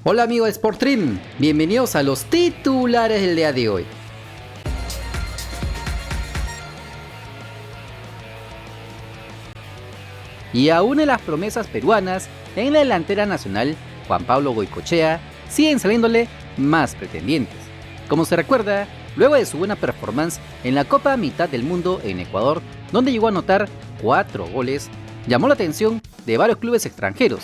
Hola amigos de Sportstream, bienvenidos a los titulares del día de hoy. Y aún en las promesas peruanas, en la delantera nacional, Juan Pablo Goycochea, siguen saliéndole más pretendientes. Como se recuerda, luego de su buena performance en la Copa Mitad del Mundo en Ecuador, donde llegó a anotar 4 goles, llamó la atención de varios clubes extranjeros,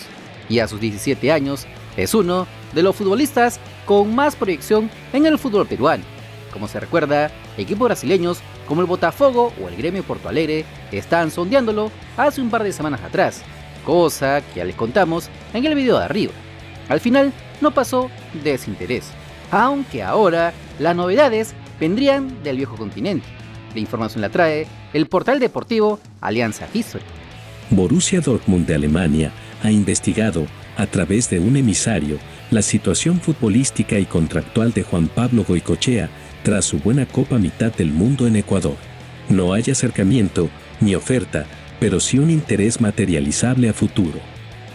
y a sus 17 años es uno de los futbolistas con más proyección en el fútbol peruano. Como se recuerda, equipos brasileños como el Botafogo o el Gremio Porto Alegre estaban sondeándolo hace un par de semanas atrás, cosa que ya les contamos en el video de arriba. Al final no pasó de ese interés, aunque ahora las novedades vendrían del viejo continente. La información la trae el portal deportivo Alianza History. Borussia Dortmund de Alemania ha investigado, a través de un emisario, la situación futbolística y contractual de Juan Pablo Goycochea tras su buena Copa Mitad del Mundo en Ecuador. No hay acercamiento ni oferta, pero sí un interés materializable a futuro.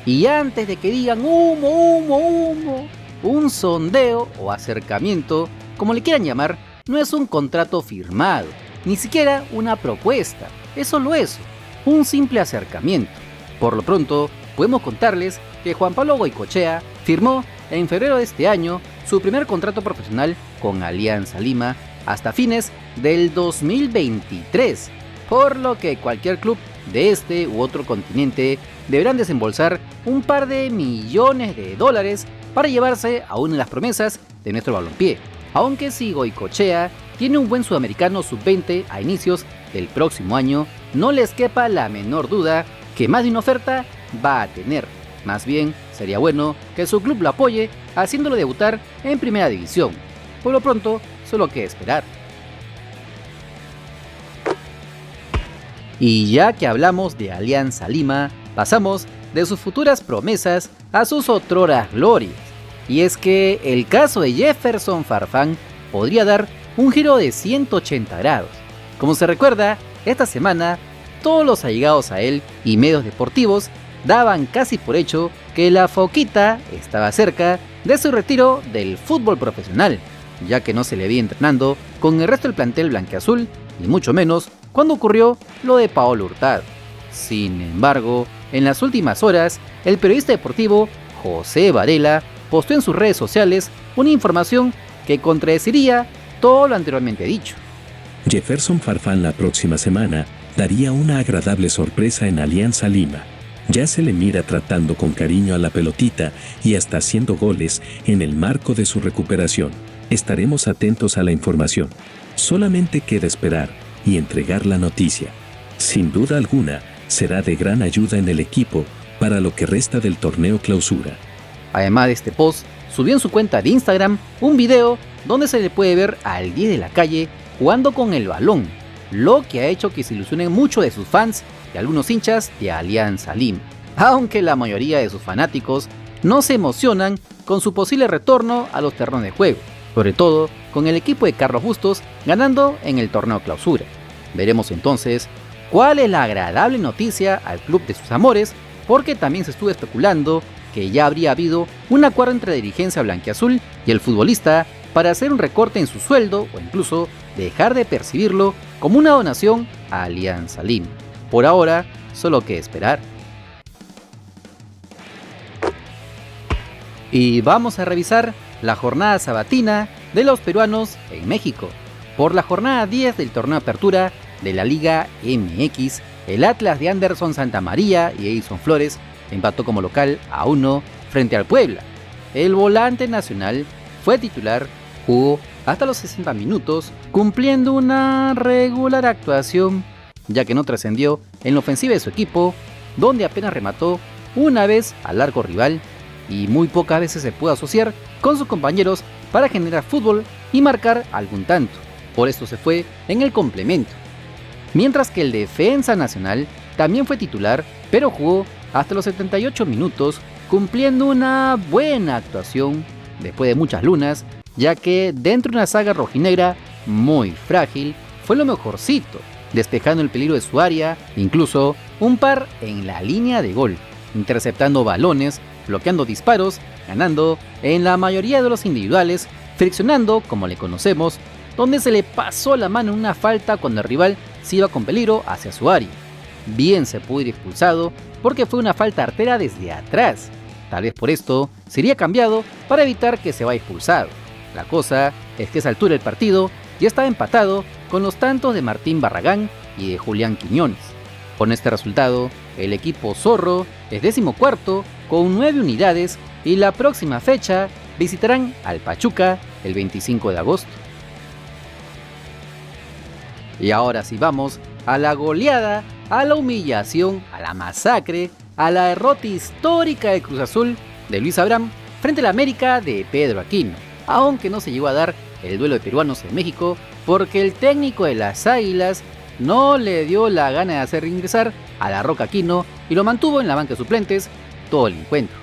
Y antes de que digan humo, un sondeo o acercamiento, como le quieran llamar, no es un contrato firmado, ni siquiera una propuesta, es solo eso, un simple acercamiento. Por lo pronto, podemos contarles que Juan Pablo Goycochea firmó en febrero de este año su primer contrato profesional con Alianza Lima hasta fines del 2023, por lo que cualquier club de este u otro continente deberán desembolsar un par de millones de dólares para llevarse a una de las promesas de nuestro balompié. Aunque si Goycochea tiene un buen sudamericano sub-20 a inicios del próximo año, no les quepa la menor duda que más de una oferta va a tener. Más bien, sería bueno que su club lo apoye haciéndolo debutar en primera división. Por lo pronto, solo queda esperar. Y ya que hablamos de Alianza Lima, pasamos de sus futuras promesas a sus otroras glorias. Y es que el caso de Jefferson Farfán podría dar un giro de 180 grados. Como se recuerda, esta semana todos los allegados a él y medios deportivos daban casi por hecho que la Foquita estaba cerca de su retiro del fútbol profesional, ya que no se le veía entrenando con el resto del plantel blanquiazul, y mucho menos cuando ocurrió lo de Paolo Hurtado. Sin embargo, en las últimas horas, el periodista deportivo José Varela posteó en sus redes sociales una información que contradeciría todo lo anteriormente dicho. Jefferson Farfán la próxima semana daría una agradable sorpresa en Alianza Lima. Ya se le mira tratando con cariño a la pelotita y hasta haciendo goles en el marco de su recuperación. Estaremos atentos a la información. Solamente queda esperar y entregar la noticia. Sin duda alguna, será de gran ayuda en el equipo para lo que resta del torneo clausura. Además de este post, subió en su cuenta de Instagram un video donde se le puede ver al 10 de la calle jugando con el balón, lo que ha hecho que se ilusionen mucho de sus fans y algunos hinchas de Alianza Lima, aunque la mayoría de sus fanáticos no se emocionan con su posible retorno a los terrenos de juego, sobre todo con el equipo de Carlos Bustos ganando en el torneo clausura. Veremos entonces cuál es la agradable noticia al club de sus amores, porque también se estuvo especulando que ya habría habido un acuerdo entre la dirigencia blanquiazul y el futbolista para hacer un recorte en su sueldo o incluso dejar de percibirlo como una donación a Alianza Lima. Por ahora, solo queda esperar. Y vamos a revisar la jornada sabatina de los peruanos en México. Por la jornada 10 del torneo Apertura de la Liga MX, el Atlas de Anderson Santamaría y Edison Flores empató como local a 1 frente al Puebla. El volante nacional fue titular, jugó hasta los 60 minutos, cumpliendo una regular actuación, ya que no trascendió en la ofensiva de su equipo, donde apenas remató una vez al arco rival y muy pocas veces se pudo asociar con sus compañeros para generar fútbol y marcar algún tanto. Por esto se fue en el complemento. Mientras que el defensa nacional también fue titular, pero jugó hasta los 78 minutos, cumpliendo una buena actuación después de muchas lunas, ya que dentro de una saga rojinegra muy frágil, fue lo mejorcito, despejando el peligro de su área, incluso un par en la línea de gol, interceptando balones bloqueando disparos, ganando en la mayoría de los individuales, friccionando como le conocemos, donde se le pasó la mano en una falta cuando el rival se iba con peligro hacia su área. Bien se pudo ir expulsado porque fue una falta artera desde atrás. Tal vez por esto sería cambiado para evitar que se vaya expulsado. La cosa es que a esa altura el partido ya estaba empatado con los tantos de Martín Barragán y de Julián Quiñones. Con este resultado, el equipo zorro es 14º con 9 unidades y la próxima fecha visitarán al Pachuca el 25 de agosto. Y ahora sí vamos a la goleada, a la humillación, a la masacre, a la derrota histórica de Cruz Azul de Luis Abraham frente a la América de Pedro Aquino, aunque no se llegó a dar el duelo de peruanos en México porque el técnico de las Águilas no le dio la gana de hacer ingresar a la Roca Aquino y lo mantuvo en la banca de suplentes todo el encuentro.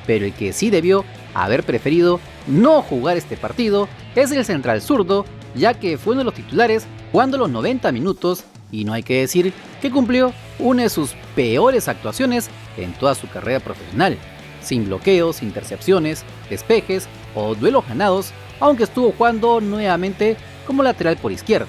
Pero el que sí debió haber preferido no jugar este partido es el central zurdo, ya que fue uno de los titulares jugando los 90 minutos y no hay que decir que cumplió una de sus peores actuaciones en toda su carrera profesional, sin bloqueos, intercepciones, despejes o duelos ganados, aunque estuvo jugando nuevamente como lateral por izquierda.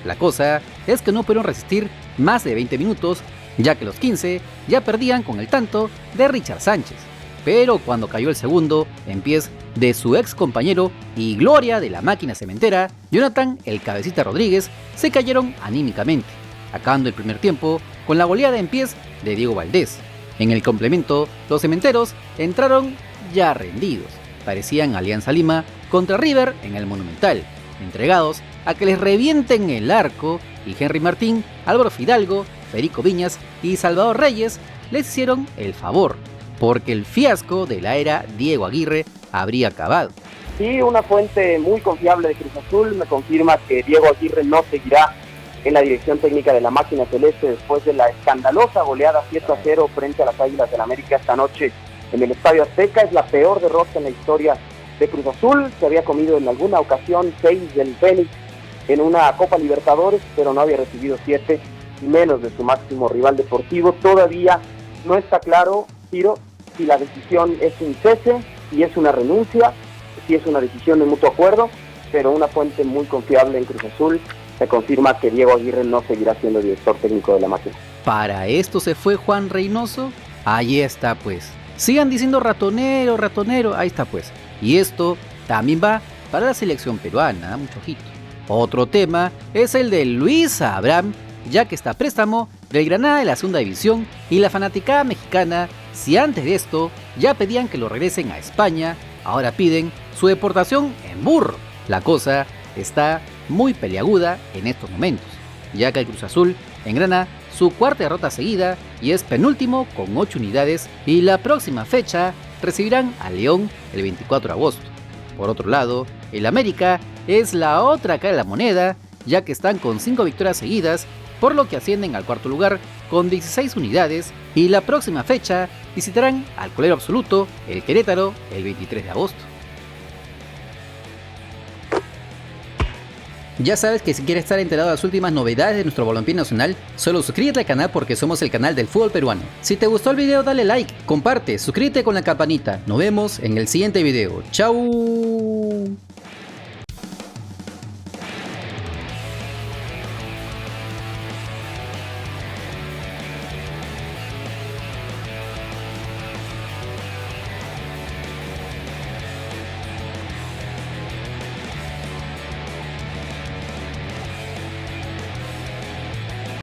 La cosa es que no pudieron resistir más de 20 minutos, ya que los 15 ya perdían con el tanto de Richard Sánchez. Pero cuando cayó el segundo, en pies de su ex compañero y gloria de la máquina cementera, Jonathan el Cabecita Rodríguez, se cayeron anímicamente, acabando el primer tiempo con la goleada en pies de Diego Valdés. En el complemento, los cementeros entraron ya rendidos, parecían Alianza Lima contra River en el Monumental, entregados a que les revienten el arco, y Henry Martín, Álvaro Fidalgo, Federico Viñas y Salvador Reyes les hicieron el favor, porque el fiasco de la era Diego Aguirre habría acabado. Sí, una fuente muy confiable de Cruz Azul me confirma que Diego Aguirre no seguirá en la dirección técnica de la máquina celeste después de la escandalosa goleada 7-0 frente a las Águilas del América esta noche en el Estadio Azteca. Es la peor derrota en la historia de Cruz Azul. Se había comido en alguna ocasión 6 del Fénix en una Copa Libertadores, pero no había recibido 7 y menos de su máximo rival deportivo. Todavía no está claro, Ciro, si la decisión es un cese, si es una renuncia, si es una decisión de mutuo acuerdo, pero una fuente muy confiable en Cruz Azul me confirma que Diego Aguirre no seguirá siendo director técnico de la máquina. ¿Para esto se fue Juan Reynoso? Ahí está pues. Sigan diciendo ratonero, ratonero, ahí está pues. Y esto también va para la selección peruana, mucho ojito. Otro tema es el de Luis Abraham, ya que está a préstamo del Granada de la segunda división y la fanaticada mexicana, si antes de esto ya pedían que lo regresen a España, ahora piden su deportación en burro. La cosa está muy peliaguda en estos momentos, ya que el Cruz Azul engrana su cuarta derrota seguida y es penúltimo con 8 unidades y la próxima fecha recibirán a León el 24 de agosto. Por otro lado, el América es la otra cara de la moneda, ya que están con 5 victorias seguidas, por lo que ascienden al cuarto lugar con 16 unidades y la próxima fecha visitarán al colero absoluto, el Querétaro, el 23 de agosto. Ya sabes que si quieres estar enterado de las últimas novedades de nuestro balompié nacional, solo suscríbete al canal porque somos el canal del fútbol peruano. Si te gustó el video dale like, comparte, suscríbete con la campanita. Nos vemos en el siguiente video. ¡Chao!